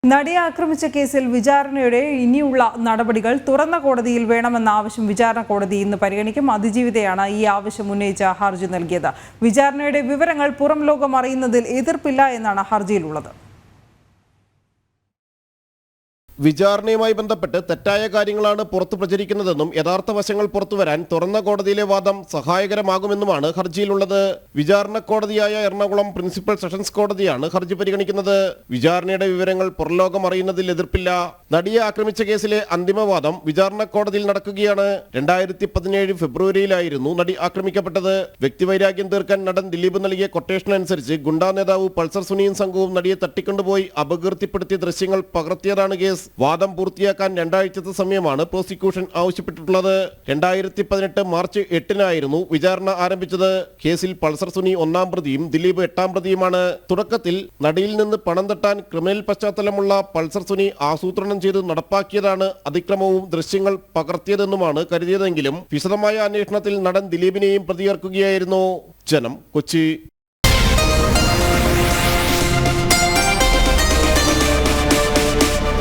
നടിയെ ആക്രമിച്ച കേസിൽ വിചാരണയുടെ ഇനിയുള്ള നടപടികൾ തുറന്ന കോടതിയിൽ വേണമെന്ന ആവശ്യം വിചാരണ കോടതി ഇന്ന് പരിഗണിക്കും. അതിജീവിതയാണ് ഈ ആവശ്യം ഉന്നയിച്ച ഹർജി നൽകിയത്. വിചാരണയുടെ വിവരങ്ങൾ പുറം ലോകം അറിയുന്നതിൽ എതിർപ്പില്ല എന്നാണ് ഹർജിയിലുള്ളത്. വിചാരണയുമായി ബന്ധപ്പെട്ട് തെറ്റായ കാര്യങ്ങളാണ് പുറത്തു പ്രചരിക്കുന്നതെന്നും യഥാർത്ഥ വശങ്ങൾ പുറത്തുവരാൻ തുറന്ന കോടതിയിലെ വാദം സഹായകരമാകുമെന്നുമാണ് ഹർജിയിലുള്ളത്. വിചാരണ കോടതിയായ എറണാകുളം പ്രിൻസിപ്പൽ സെഷൻസ് കോടതിയാണ് ഹർജി പരിഗണിക്കുന്നത്. വിചാരണയുടെ വിവരങ്ങൾ പുറംലോകം അറിയുന്നതിൽ എതിർപ്പില്ല. നടിയെ ആക്രമിച്ച കേസിലെ അന്തിമവാദം വിചാരണ കോടതിയിൽ നടക്കുകയാണ്. 2017 ഫെബ്രുവരിയിലായിരുന്നു നടി ആക്രമിക്കപ്പെട്ടത്. വ്യക്തിവൈരാഗ്യം തീർക്കാൻ നടൻ ദിലീപ് നൽകിയ കൊട്ടേഷൻ അനുസരിച്ച് ഗുണ്ടാ നേതാവ് പൾസർ സുനിയും സംഘവും നടിയെ തട്ടിക്കൊണ്ടുപോയി അപകീർത്തിപ്പെടുത്തിയ ദൃശ്യങ്ങൾ പകർത്തിയതാണ് കേസ്. വാദം പൂർത്തിയാക്കാൻ 2 ആഴ്ചത്തെ സമയമാണ് പ്രോസിക്യൂഷൻ ആവശ്യപ്പെട്ടിട്ടുള്ളത്. 2018 മാർച്ച് 8-നായിരുന്നു വിചാരണ ആരംഭിച്ചത്. കേസിൽ പൾസർ സുനി 1-ാം പ്രതിയും ദിലീപ് 8-ാം പ്രതിയുമാണ്. തുടക്കത്തിൽ നടിയിൽ നിന്ന് പണം തട്ടാൻ ക്രിമിനൽ പശ്ചാത്തലമുള്ള പൾസർ സുനി ആസൂത്രണം ചെയ്ത് നടപ്പാക്കിയതാണ് അതിക്രമവും ദൃശ്യങ്ങൾ പകർത്തിയതെന്നുമാണ് കരുതിയതെങ്കിലും വിശദമായ അന്വേഷണത്തിൽ നടൻ ദിലീപിനെയും പ്രതിയേർക്കുകയായിരുന്നു. ജനം, കൊച്ചി.